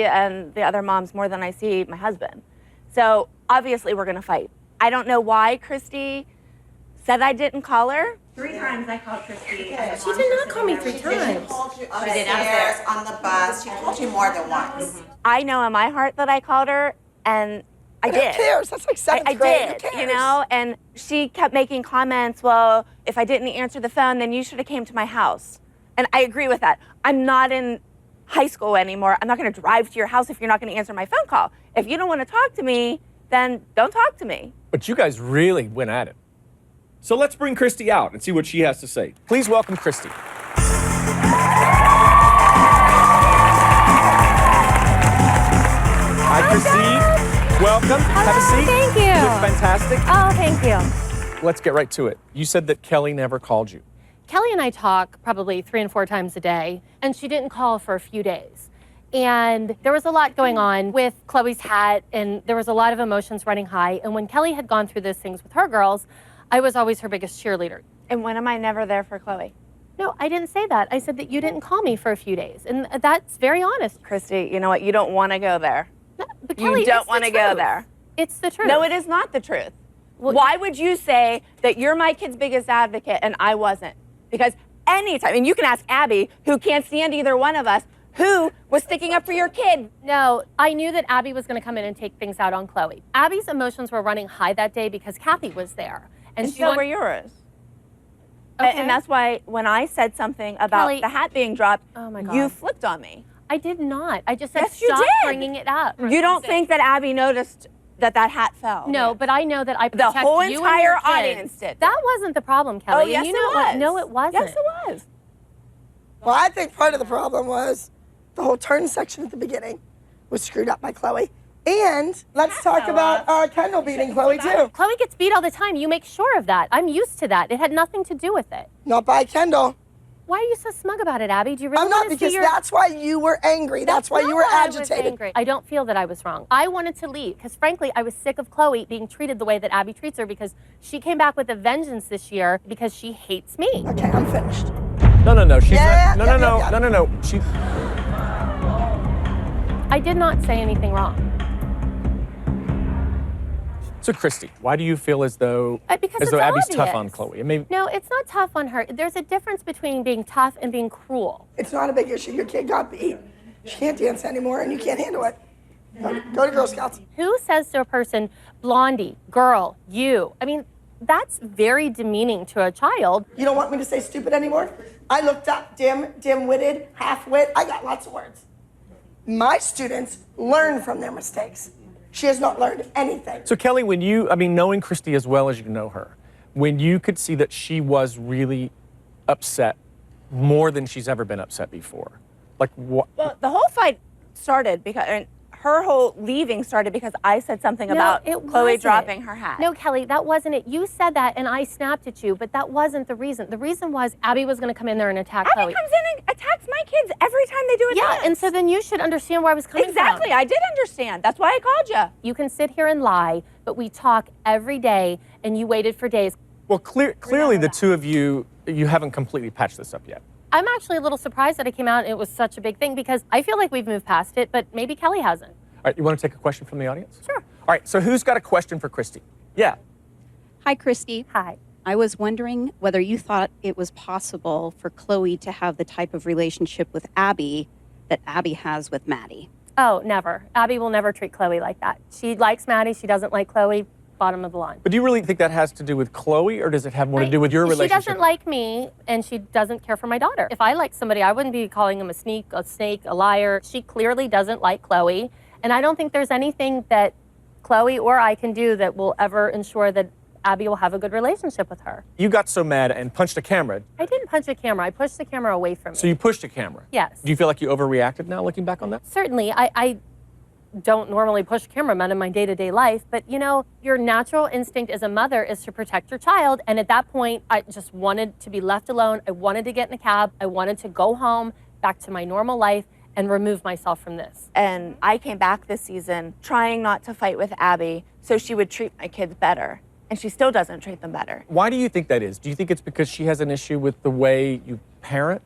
and the other moms more than I see my husband. So obviously we're gonna fight. I don't know why Christy said I didn't call her. 3 times I called Christy. She did not call me 3 times. She called you upstairs on the bus. She called you more than once. I know in my heart that I called her, and I did. Who cares? That's like 7th grade. Who cares? You know? And she kept making comments, well, if I didn't answer the phone, then you should have came to my house. And I agree with that. I'm not in high school anymore. I'm not gonna drive to your house if you're not gonna answer my phone call. If you don't wanna talk to me, then don't talk to me. But you guys really went at it. So let's bring Christy out and see what she has to say. Please welcome Christy. Hi, Christy. Welcome. Have a seat. Thank you. You look fantastic. Oh, thank you. Let's get right to it. You said that Kelly never called you. Kelly and I talk probably 3 and 4 times a day, and she didn't call for a few days. And there was a lot going on with Chloe's hat, and there was a lot of emotions running high. And when Kelly had gone through those things with her girls, I was always her biggest cheerleader. And when am I never there for Chloe? No, I didn't say that. I said that you didn't call me for a few days, and that's very honest. Christy, you know what? You don't wanna go there. No, but Kelly, You don't it's the wanna go truth. there. It's the truth. No, it is not the truth. Well, Why would you say that you're my kid's biggest advocate and I wasn't? Because anytime, and you can ask Abby, who can't stand either one of us, who was sticking up for your kid. No, I knew that Abby was going to come in and take things out on Chloe. Abby's emotions were running high that day because Kathy was there. And so were yours. Okay. And that's why when I said something about Kelly, the hat being dropped, oh my God. you flipped on me. I did not. I just said Yes, you stop did. bringing it up. You don't think that Abby noticed that that hat fell? No, but I know that I The protect whole you entire and your kids. audience did. That wasn't the problem, Kelly. Oh, yes, and you it know was. what? No, it wasn't. Yes, it was. Well, I think part of the problem was the whole turn section at the beginning was screwed up by Chloe. And let's talk about Kendall beating Chloe too. Chloe gets beat all the time. You make sure of that. I'm used to that. It had nothing to do with it. Not by Kendall. Why are you so smug about it, Abby? Do you really I'm not, want to because see your... that's why you were angry. That's why you were not why I was agitated. angry. I don't feel that I was wrong. I wanted to leave because, frankly, I was sick of Chloe being treated the way that Abby treats her because she came back with a vengeance this year because she hates me. Okay, I'm finished. No. She's Yeah, not. yeah. No. She. I did not say anything wrong. So Christy, why do you feel as though Because it's Abby's tough on obvious. Chloe? I mean, No, it's not tough on her. There's a difference between being tough and being cruel. It's not a big issue. Your kid got beat. She can't dance anymore and you can't handle it. Go to Girl Scouts. Who says to a person, blondie, girl, you? I mean, that's very demeaning to a child. You don't want me to say stupid anymore? I looked up dim-witted, half-wit. I got lots of words. My students learn from their mistakes. She has not learned anything. so Kelly, knowing Christy as well as you know her, when you could see that she was really upset more than she's ever been upset before, like what? Well, the whole fight started because, and her whole leaving started because I said something about it Chloe wasn't. dropping her hat. No, Kelly, that wasn't it. You said that and I snapped at you, but that wasn't the reason. The reason was Abby was going to come in there and attack Abby Chloe. comes in and attacks my kids every time they do a Yeah, dance. and so then you should understand where I was coming Exactly, from. I did understand. That's why I called you. You can sit here and lie, but we talk every day, and you waited for days. Well, clearly the two of you haven't completely patched this up yet. I'm actually a little surprised that it came out and it was such a big thing because I feel like we've moved past it, but maybe Kelly hasn't. All right, you want to take a question from the audience? Sure. All right, so who's got a question for Christy? Yeah. Hi, Christy. Hi. I was wondering whether you thought it was possible for Chloe to have the type of relationship with Abby that Abby has with Maddie. Oh, never. Abby will never treat Chloe like that. She likes Maddie. She doesn't like Chloe. Bottom of the line. But do you really think that has to do with Chloe, or does it have more to do with your relationship? She doesn't like me, and she doesn't care for my daughter. If I liked somebody, I wouldn't be calling him a snake, a liar. She clearly doesn't like Chloe, and I don't think there's anything that Chloe or I can do that will ever ensure that Abby will have a good relationship with her. You got so mad and punched a camera. I didn't punch a camera. I pushed the camera away from me. So you pushed a camera? Yes. Do you feel like you overreacted now, looking back on that? Certainly. I don't normally push cameramen in my day-to-day life, but you know, your natural instinct as a mother is to protect your child, and at that point, I just wanted to be left alone. I wanted to get in a cab. I wanted to go home, back to my normal life, and remove myself from this. And I came back this season trying not to fight with Abby so she would treat my kids better. And she still doesn't treat them better. Why do you think that is? Do you think it's because she has an issue with the way you parent?